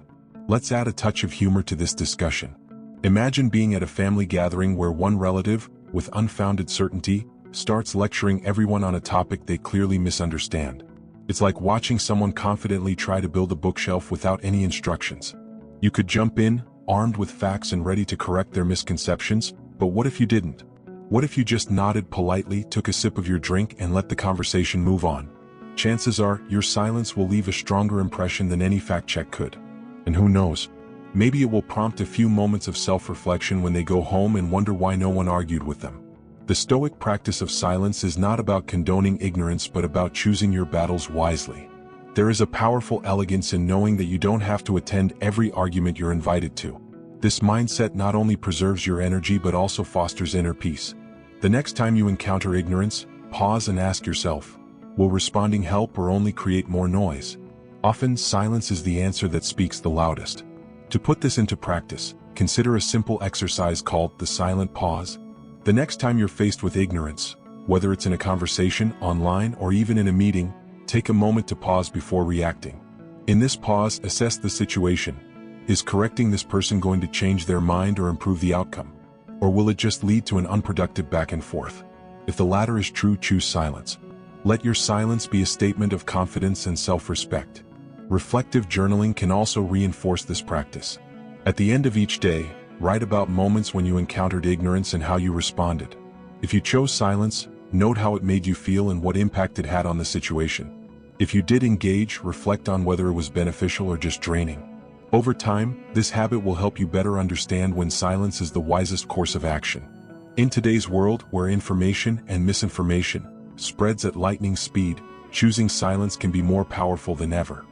Speaker 1: Let's add a touch of humor to this discussion. Imagine being at a family gathering where one relative, with unfounded certainty, starts lecturing everyone on a topic they clearly misunderstand. It's like watching someone confidently try to build a bookshelf without any instructions. You could jump in, armed with facts and ready to correct their misconceptions, but what if you didn't? What if you just nodded politely, took a sip of your drink, and let the conversation move on? Chances are, your silence will leave a stronger impression than any fact check could. And who knows? Maybe it will prompt a few moments of self-reflection when they go home and wonder why no one argued with them. The Stoic practice of silence is not about condoning ignorance but about choosing your battles wisely. There is a powerful elegance in knowing that you don't have to attend every argument you're invited to. This mindset not only preserves your energy but also fosters inner peace. The next time you encounter ignorance, pause and ask yourself, will responding help or only create more noise? Often, silence is the answer that speaks the loudest. To put this into practice, consider a simple exercise called the silent pause. The next time you're faced with ignorance, whether it's in a conversation, online, or even in a meeting, take a moment to pause before reacting. In this pause, assess the situation. Is correcting this person going to change their mind or improve the outcome? Or will it just lead to an unproductive back and forth? If the latter is true, choose silence. Let your silence be a statement of confidence and self-respect. Reflective journaling can also reinforce this practice. At the end of each day, write about moments when you encountered ignorance and how you responded. If you chose silence, note how it made you feel and what impact it had on the situation. If you did engage, reflect on whether it was beneficial or just draining. Over time, this habit will help you better understand when silence is the wisest course of action. In today's world, where information and misinformation spreads at lightning speed, choosing silence can be more powerful than ever.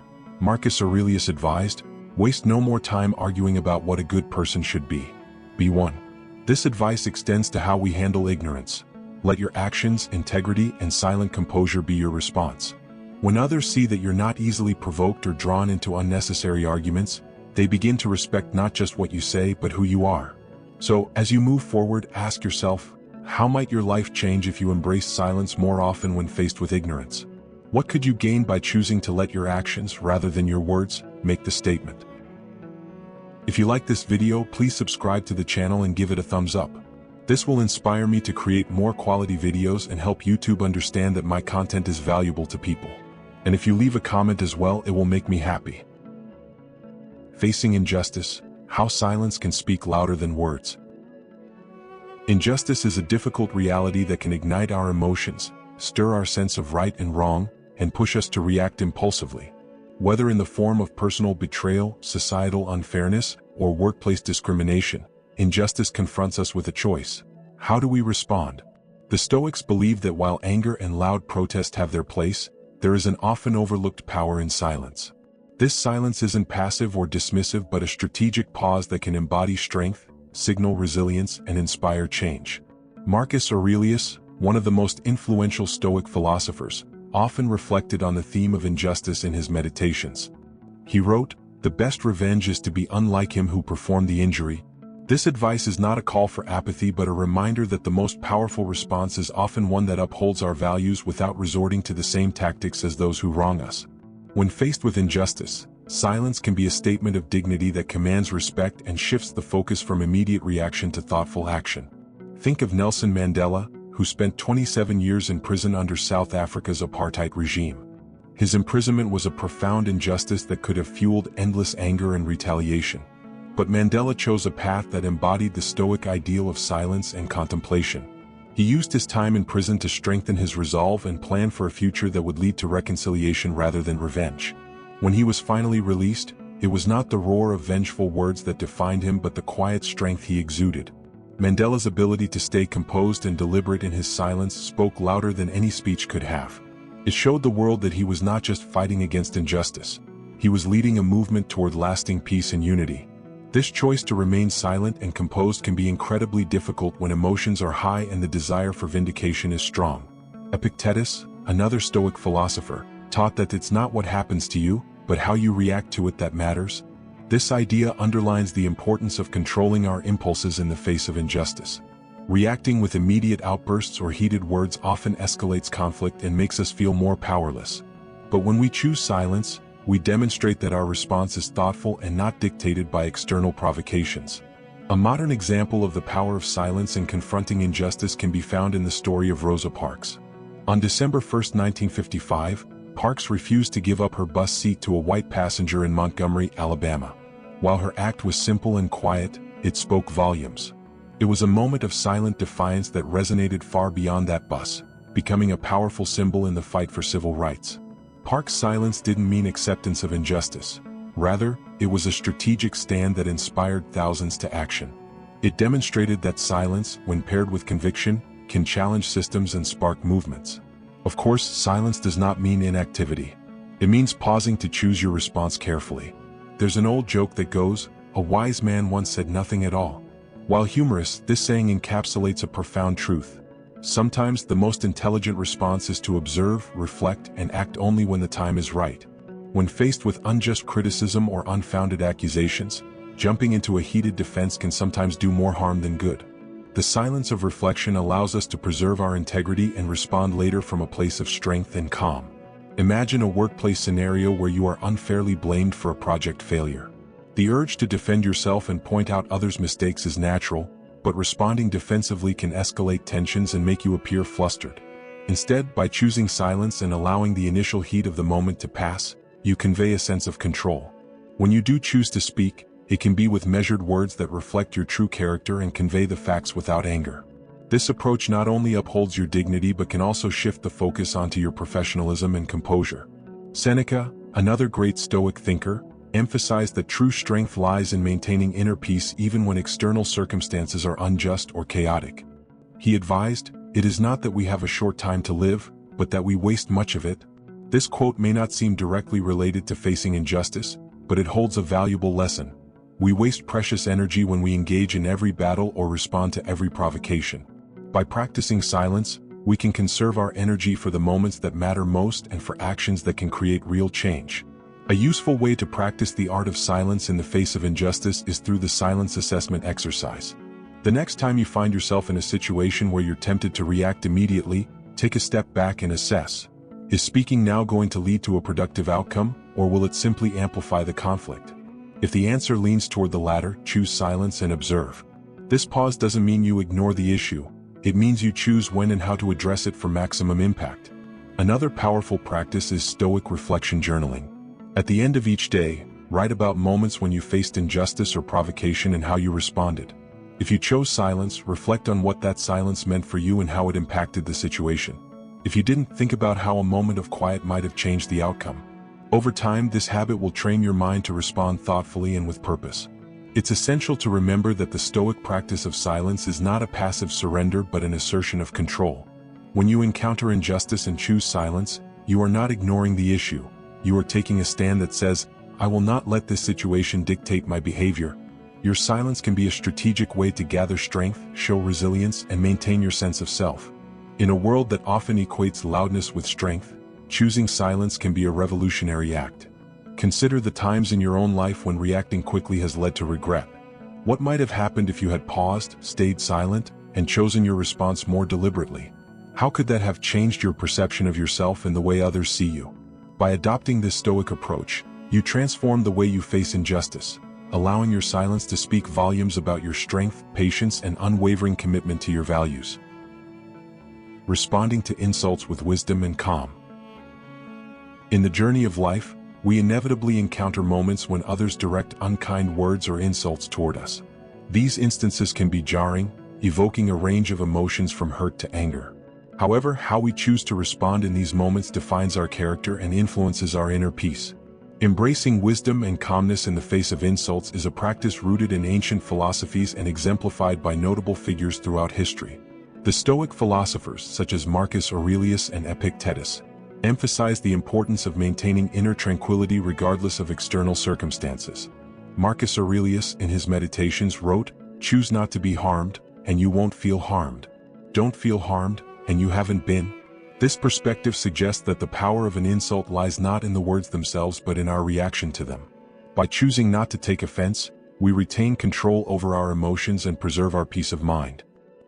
Speaker 1: Marcus Aurelius advised, "Waste no more time arguing about what a good person should be. Be one." This advice extends to how we handle ignorance. Let your actions, integrity, and silent composure be your response. When others see that you're not easily provoked or drawn into unnecessary arguments, they begin to respect not just what you say but who you are. So, as you move forward, ask yourself, how might your life change if you embrace silence more often when faced with ignorance? What could you gain by choosing to let your actions, rather than your words, make the statement? If you like this video, please subscribe to the channel and give it a thumbs up. This will inspire me to create more quality videos and help YouTube understand that my content is valuable to people. And if you leave a comment as well, it will make me happy. Facing injustice, how silence can speak louder than words. Injustice is a difficult reality that can ignite our emotions, stir our sense of right and wrong, and push us to react impulsively. Whether in the form of personal betrayal, societal unfairness, or workplace discrimination, injustice confronts us with a choice. How do we respond? The Stoics believe that while anger and loud protest have their place, there is an often overlooked power in silence. This silence isn't passive or dismissive but a strategic pause that can embody strength, signal resilience, and inspire change. Marcus Aurelius, one of the most influential Stoic philosophers, often reflected on the theme of injustice in his meditations. He wrote, "The best revenge is to be unlike him who performed the injury. This advice is not a call for apathy but a reminder that the most powerful response is often one that upholds our values without resorting to the same tactics as those who wrong us. When faced with injustice, silence can be a statement of dignity that commands respect and shifts the focus from immediate reaction to thoughtful action. Think of Nelson Mandela, who spent 27 years in prison under South Africa's apartheid regime. His imprisonment was a profound injustice that could have fueled endless anger and retaliation. But Mandela chose a path that embodied the Stoic ideal of silence and contemplation. He used his time in prison to strengthen his resolve and plan for a future that would lead to reconciliation rather than revenge. When he was finally released, it was not the roar of vengeful words that defined him but the quiet strength he exuded. Mandela's ability to stay composed and deliberate in his silence spoke louder than any speech could have. It showed the world that he was not just fighting against injustice. He was leading a movement toward lasting peace and unity. This choice to remain silent and composed can be incredibly difficult when emotions are high and the desire for vindication is strong. Epictetus, another Stoic philosopher, taught that it's not what happens to you, but how you react to it that matters. This idea underlines the importance of controlling our impulses in the face of injustice. Reacting with immediate outbursts or heated words often escalates conflict and makes us feel more powerless. But when we choose silence, we demonstrate that our response is thoughtful and not dictated by external provocations. A modern example of the power of silence in confronting injustice can be found in the story of Rosa Parks. On December 1, 1955, Parks refused to give up her bus seat to a white passenger in Montgomery, Alabama. While her act was simple and quiet, it spoke volumes. It was a moment of silent defiance that resonated far beyond that bus, becoming a powerful symbol in the fight for civil rights. Parks' silence didn't mean acceptance of injustice. Rather, it was a strategic stand that inspired thousands to action. It demonstrated that silence, when paired with conviction, can challenge systems and spark movements. Of course, silence does not mean inactivity. It means pausing to choose your response carefully. There's an old joke that goes, "A wise man once said nothing at all." While humorous, this saying encapsulates a profound truth. Sometimes the most intelligent response is to observe, reflect, and act only when the time is right. When faced with unjust criticism or unfounded accusations, jumping into a heated defense can sometimes do more harm than good. The silence of reflection allows us to preserve our integrity and respond later from a place of strength and calm. Imagine a workplace scenario where you are unfairly blamed for a project failure. The urge to defend yourself and point out others' mistakes is natural, but responding defensively can escalate tensions and make you appear flustered. Instead, by choosing silence and allowing the initial heat of the moment to pass, you convey a sense of control. When you do choose to speak, it can be with measured words that reflect your true character and convey the facts without anger. This approach not only upholds your dignity but can also shift the focus onto your professionalism and composure. Seneca, another great Stoic thinker, emphasized that true strength lies in maintaining inner peace even when external circumstances are unjust or chaotic. He advised, "It is not that we have a short time to live, but that we waste much of it." This quote may not seem directly related to facing injustice, but it holds a valuable lesson. We waste precious energy when we engage in every battle or respond to every provocation. By practicing silence, we can conserve our energy for the moments that matter most and for actions that can create real change. A useful way to practice the art of silence in the face of injustice is through the silence assessment exercise. The next time you find yourself in a situation where you're tempted to react immediately, take a step back and assess. Is speaking now going to lead to a productive outcome, or will it simply amplify the conflict? If the answer leans toward the latter, choose silence and observe. This pause doesn't mean you ignore the issue. It means you choose when and how to address it for maximum impact. Another powerful practice is Stoic reflection journaling. At the end of each day, write about moments when you faced injustice or provocation and how you responded. If you chose silence, reflect on what that silence meant for you and how it impacted the situation. If you didn't, think about how a moment of quiet might have changed the outcome. Over time, this habit will train your mind to respond thoughtfully and with purpose. It's essential to remember that the Stoic practice of silence is not a passive surrender but an assertion of control. When you encounter injustice and choose silence, you are not ignoring the issue. You are taking a stand that says, "I will not let this situation dictate my behavior." Your silence can be a strategic way to gather strength, show resilience, and maintain your sense of self. In a world that often equates loudness with strength, choosing silence can be a revolutionary act. Consider the times in your own life when reacting quickly has led to regret. What might have happened if you had paused, stayed silent, and chosen your response more deliberately? How could that have changed your perception of yourself and the way others see you? By adopting this Stoic approach, you transform the way you face injustice, allowing your silence to speak volumes about your strength, patience, and unwavering commitment to your values. Responding to insults with wisdom and calm. In the journey of life, we inevitably encounter moments when others direct unkind words or insults toward us. These instances can be jarring, evoking a range of emotions from hurt to anger. However, how we choose to respond in these moments defines our character and influences our inner peace. Embracing wisdom and calmness in the face of insults is a practice rooted in ancient philosophies and exemplified by notable figures throughout history. The Stoic philosophers, such as Marcus Aurelius and Epictetus, emphasized the importance of maintaining inner tranquility regardless of external circumstances. Marcus Aurelius, in his Meditations, wrote, "Choose not to be harmed, and you won't feel harmed. Don't feel harmed, and you haven't been." This perspective suggests that the power of an insult lies not in the words themselves but in our reaction to them. By choosing not to take offense, we retain control over our emotions and preserve our peace of mind.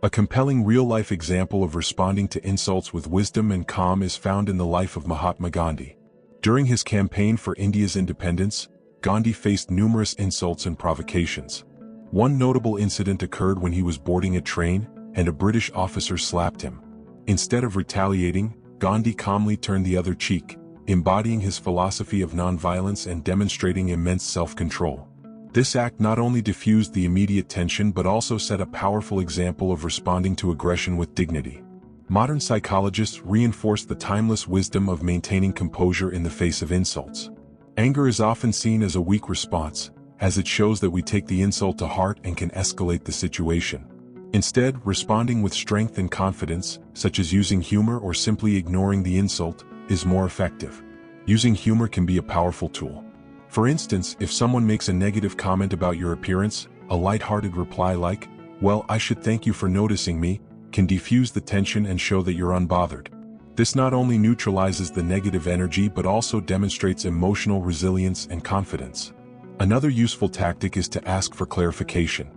Speaker 1: A compelling real-life example of responding to insults with wisdom and calm is found in the life of Mahatma Gandhi. During his campaign for India's independence, Gandhi faced numerous insults and provocations. One notable incident occurred when he was boarding a train, and a British officer slapped him. Instead of retaliating, Gandhi calmly turned the other cheek, embodying his philosophy of nonviolence and demonstrating immense self-control. This act not only diffused the immediate tension but also set a powerful example of responding to aggression with dignity. Modern psychologists reinforce the timeless wisdom of maintaining composure in the face of insults. Anger is often seen as a weak response, as it shows that we take the insult to heart and can escalate the situation. Instead, responding with strength and confidence, such as using humor or simply ignoring the insult, is more effective. Using humor can be a powerful tool. For instance, if someone makes a negative comment about your appearance, a light-hearted reply like, "Well, I should thank you for noticing me," can defuse the tension and show that you're unbothered. This not only neutralizes the negative energy but also demonstrates emotional resilience and confidence. Another useful tactic is to ask for clarification.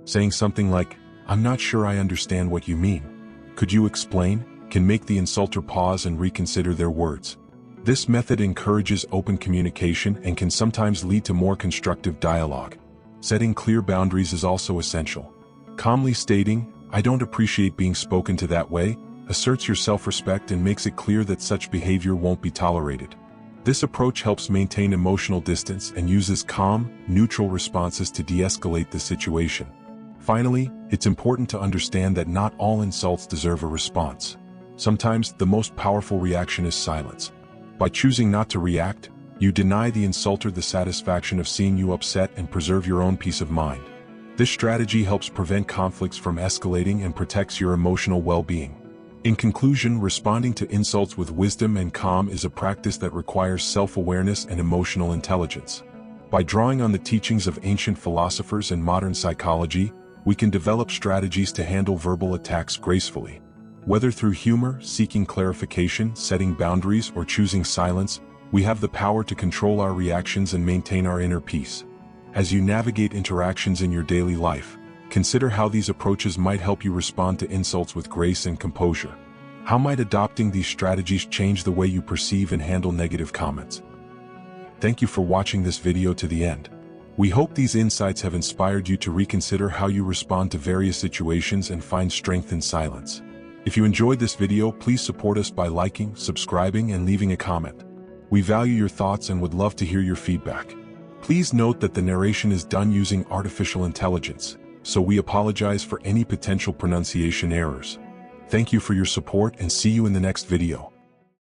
Speaker 1: Saying something like, "I'm not sure I understand what you mean. Could you explain?" can make the insulter pause and reconsider their words. This method encourages open communication and can sometimes lead to more constructive dialogue. Setting clear boundaries is also essential. Calmly stating, "I don't appreciate being spoken to that way," asserts your self-respect and makes it clear that such behavior won't be tolerated. This approach helps maintain emotional distance and uses calm, neutral responses to de-escalate the situation. Finally, it's important to understand that not all insults deserve a response. Sometimes, the most powerful reaction is silence. By choosing not to react, you deny the insulter the satisfaction of seeing you upset and preserve your own peace of mind. This strategy helps prevent conflicts from escalating and protects your emotional well-being. In conclusion, responding to insults with wisdom and calm is a practice that requires self-awareness and emotional intelligence. By drawing on the teachings of ancient philosophers and modern psychology, we can develop strategies to handle verbal attacks gracefully. Whether through humor, seeking clarification, setting boundaries, or choosing silence, we have the power to control our reactions and maintain our inner peace. As you navigate interactions in your daily life, consider how these approaches might help you respond to insults with grace and composure. How might adopting these strategies change the way you perceive and handle negative comments? Thank you for watching this video to the end. We hope these insights have inspired you to reconsider how you respond to various situations and find strength in silence. If you enjoyed this video, please support us by liking, subscribing, and leaving a comment. We value your thoughts and would love to hear your feedback. Please note that the narration is done using artificial intelligence, so we apologize for any potential pronunciation errors. Thank you for your support and see you in the next video.